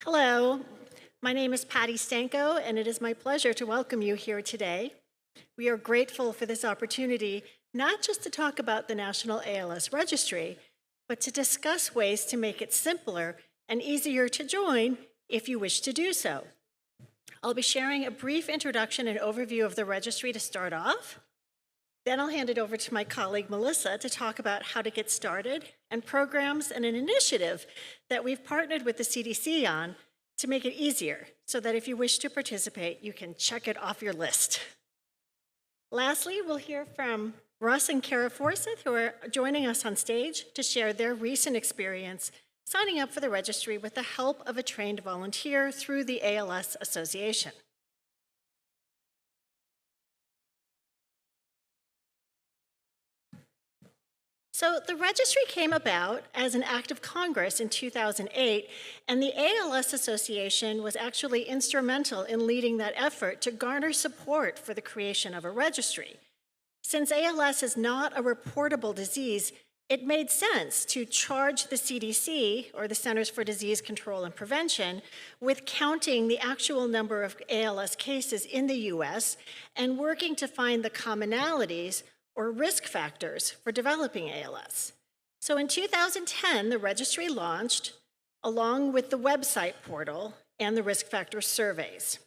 Hello, my name is Patti Stanco, and it is my pleasure to welcome you here today. We are grateful for this opportunity, not just to talk about the National ALS Registry, but to discuss ways to make it simpler and easier to join if you wish to do so. I'll be sharing a brief introduction and overview of the registry to start off. Then I'll hand it over to my colleague Melissa to talk about how to get started and programs and an initiative that we've partnered with the CDC on to make it easier so that if you wish to participate, you can check it off your list. Lastly, we'll hear from Russ and Kara Forsyth, who are joining us on stage to share their recent experience signing up for the registry with the help of a trained volunteer through the ALS Association. So the registry came about as an act of Congress in 2008, and the ALS Association was actually instrumental in leading that effort to garner support for the creation of a registry. Since ALS is not a reportable disease, it made sense to charge the CDC, or the Centers for Disease Control and Prevention, with counting the actual number of ALS cases in the US and working to find the commonalities or risk factors for developing ALS. So in 2010, the registry launched, along with the website portal and the risk factor surveys.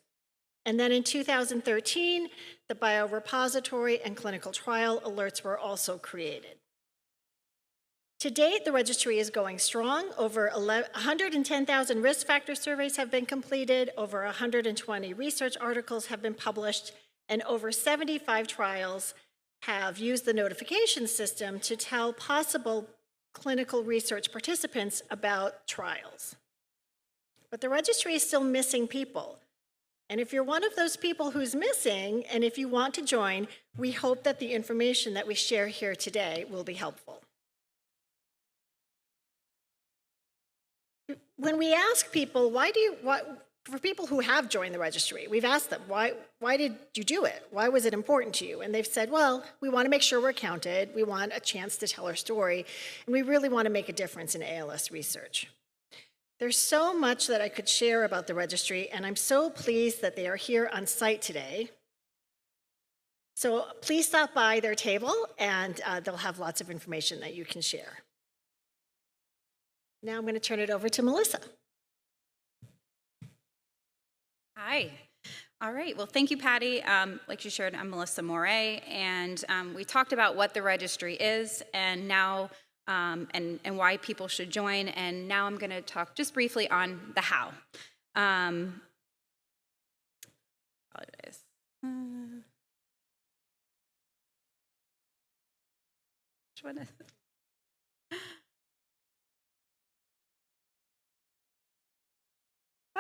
And then in 2013, the biorepository and clinical trial alerts were also created. To date, the registry is going strong. Over 110,000 risk factor surveys have been completed, over 120 research articles have been published, and over 75 trials have used the notification system to tell possible clinical research participants about trials. But the registry is still missing people. And if you're one of those people who's missing, and if you want to join, we hope that the information that we share here today will be helpful. When we ask people, for people who have joined the registry, we've asked them, why did you do it? Why was it important to you? And they've said, well, we want to make sure we're counted, we want a chance to tell our story, and we really want to make a difference in ALS research. There's so much that I could share about the registry, and I'm so pleased that they are here on site today. So please stop by their table, and they'll have lots of information that you can share. Now I'm going to turn it over to Melissa. Hi. All right. Well, thank you, Patti. Like you shared, I'm Melissa Moret, and we talked about what the registry is, and now and why people should join. And now I'm going to talk just briefly on the how. Apologize. Which one is it?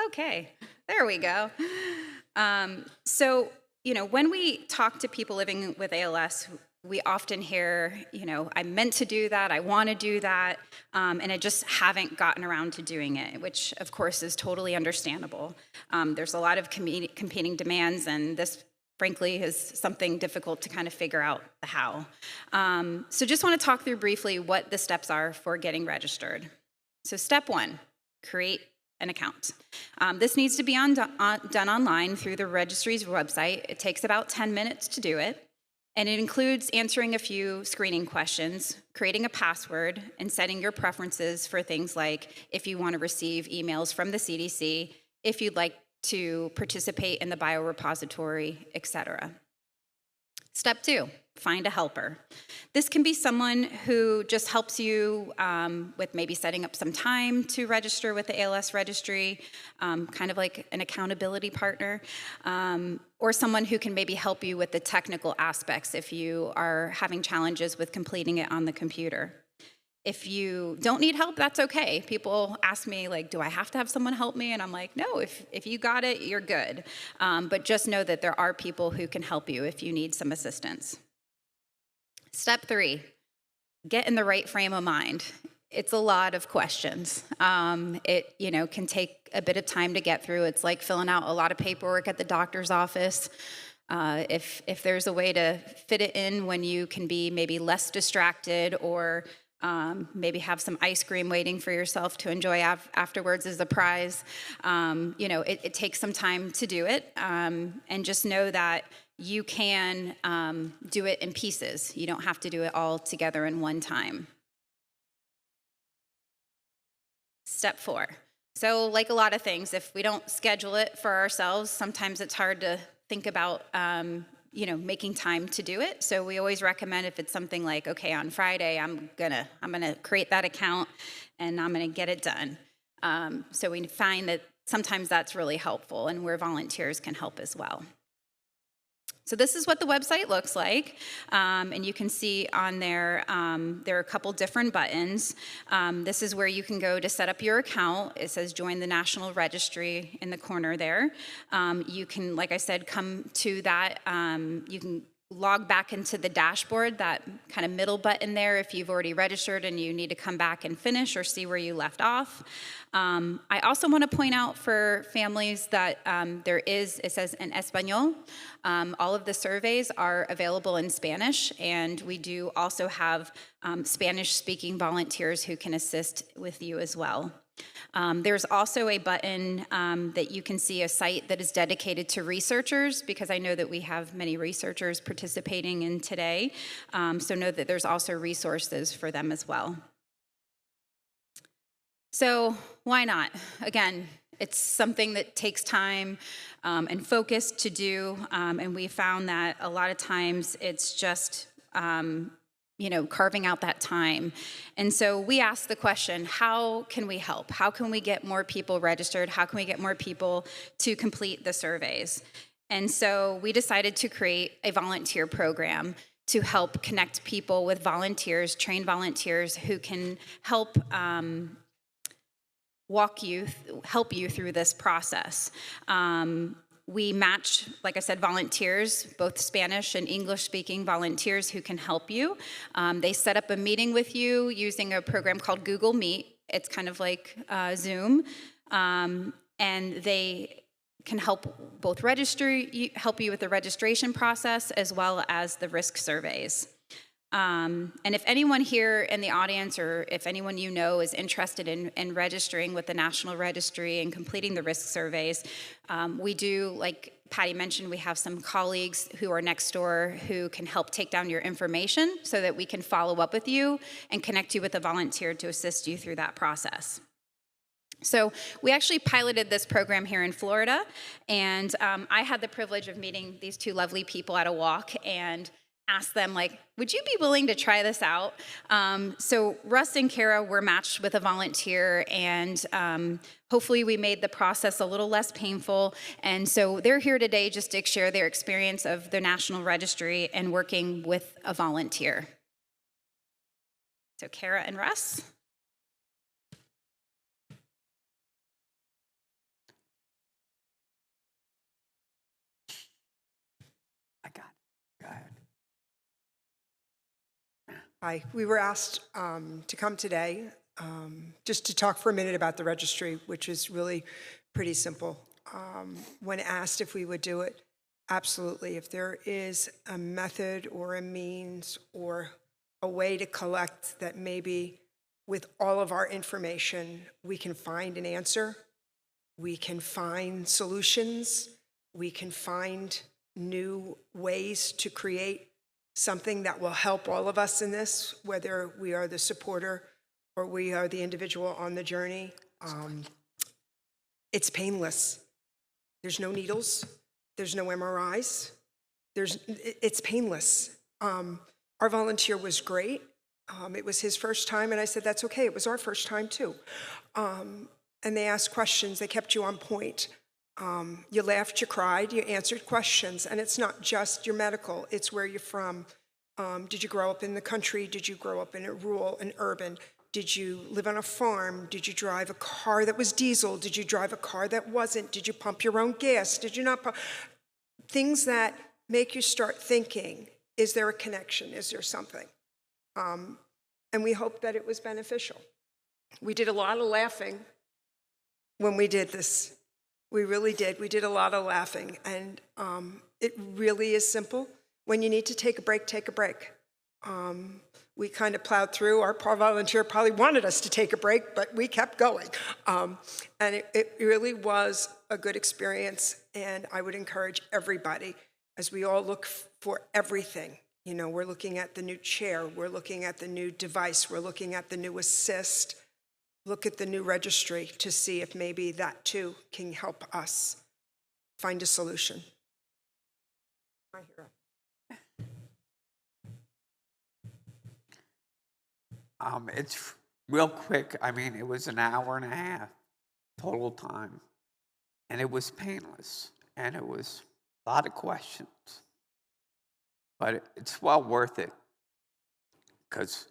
Okay, there we go. So, when we talk to people living with ALS, we often hear, I meant to do that, I want to do that, and I just haven't gotten around to doing it, which of course is totally understandable. There's a lot of competing demands, and this frankly is something difficult to kind of figure out the how. So just want to talk through briefly what the steps are for getting registered. So step one, create an account. This needs to be done online through the registry's website. It takes about 10 minutes to do it, and it includes answering a few screening questions, creating a password, and setting your preferences for things like if you want to receive emails from the CDC, if you'd like to participate in the biorepository, etc. Step two, find a helper. This can be someone who just helps you with maybe setting up some time to register with the ALS registry, kind of like an accountability partner, or someone who can maybe help you with the technical aspects if you are having challenges with completing it on the computer. If you don't need help, that's okay. People ask me, like, do I have to have someone help me? And I'm like, no, if you got it, you're good. But just know that there are people who can help you if you need some assistance. Step three, get in the right frame of mind. It's a lot of questions. It can take a bit of time to get through. It's like filling out a lot of paperwork at the doctor's office. If there's a way to fit it in when you can be maybe less distracted or Maybe have some ice cream waiting for yourself to enjoy afterwards as a prize. It takes some time to do it, and just know that you can do it in pieces. You don't have to do it all together in one time. Step 4. So like a lot of things, if we don't schedule it for ourselves, sometimes it's hard to think about making time to do it. So we always recommend, if it's something like, okay, on Friday, I'm gonna create that account and I'm gonna get it done. So we find that sometimes that's really helpful, and where volunteers can help as well. So this is what the website looks like, and you can see on there, there are a couple different buttons. This is where you can go to set up your account. It says join the National Registry in the corner there. You can, like I said, come to that. You can log back into the dashboard, that kind of middle button there, if you've already registered and you need to come back and finish or see where you left off. I also want to point out for families that it says in Español. All of the surveys are available in Spanish, and we do also have Spanish-speaking volunteers who can assist with you as well. There's also a button that you can see, a site that is dedicated to researchers, because I know that we have many researchers participating in today. So know that there's also resources for them as well. So why not? Again, it's something that takes time and focus to do, and we found that a lot of times it's just carving out that time. And so we asked the question, how can we help? How can we get more people registered? How can we get more people to complete the surveys? And so we decided to create a volunteer program to help connect people with volunteers, trained volunteers who can help help you through this process. We match, like I said, volunteers, both Spanish and English-speaking volunteers who can help you. They set up a meeting with you using a program called Google Meet. It's kind of like Zoom, and they can help both help you with the registration process as well as the risk surveys. And if anyone here in the audience, or if anyone you know is interested in registering with the National Registry and completing the risk surveys, we do, like Patti mentioned, we have some colleagues who are next door who can help take down your information so that we can follow up with you and connect you with a volunteer to assist you through that process. So we actually piloted this program here in Florida, and I had the privilege of meeting these two lovely people at a walk and asked them, like, would you be willing to try this out? So Russ and Kara were matched with a volunteer, and hopefully we made the process a little less painful. And so they're here today just to share their experience of the National Registry and working with a volunteer. So Kara and Russ. Go ahead. Hi, we were asked to come today just to talk for a minute about the registry, which is really pretty simple. When asked if we would do it, absolutely. If there is a method or a means or a way to collect that maybe with all of our information, we can find an answer, we can find solutions, we can find new ways to create something that will help all of us in this, whether we are the supporter or we are the individual on the journey. It's painless. There's no needles. There's no MRIs. It's painless. Our volunteer was great. It was his first time, and I said, that's okay. It was our first time, too. And they asked questions. They kept you on point. You laughed, you cried, you answered questions, and it's not just your medical, it's where you're from. Did you grow up in the country? Did you grow up in a rural and urban? Did you live on a farm? Did you drive a car that was diesel? Did you drive a car that wasn't? Did you pump your own gas? Did you not pump? Things that make you start thinking, is there a connection? Is there something? And we hope that it was beneficial. We did a lot of laughing when we did this. We really did. We did a lot of laughing, and it really is simple. When you need to take a break, take a break. We kind of plowed through. Our volunteer probably wanted us to take a break, but we kept going. And it really was a good experience, and I would encourage everybody, as we all look for everything. You know, we're looking at the new chair, we're looking at the new device, we're looking at the new assist. Look at the new registry to see if maybe that too can help us find a solution. My hero. It's real quick. I mean, it was an hour and a half total time, and it was painless, and it was a lot of questions. But it's well worth it because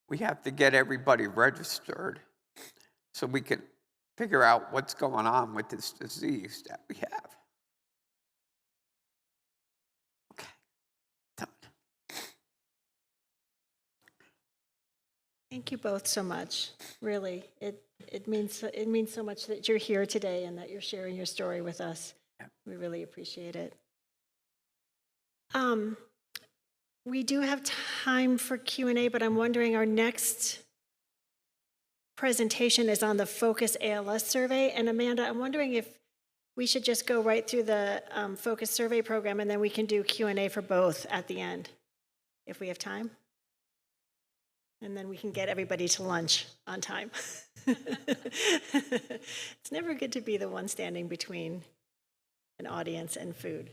we have to get everybody registered so we can figure out what's going on with this disease that we have. Okay, done. Thank you both so much. Really, it means so much that you're here today and that you're sharing your story with us. Yeah. We really appreciate it. We do have time for Q&A, but I'm wondering, our next presentation is on the Focus ALS survey. And Amanda, I'm wondering if we should just go right through the Focus survey program, and then we can do Q&A for both at the end, if we have time. And then we can get everybody to lunch on time. It's never good to be the one standing between an audience and food.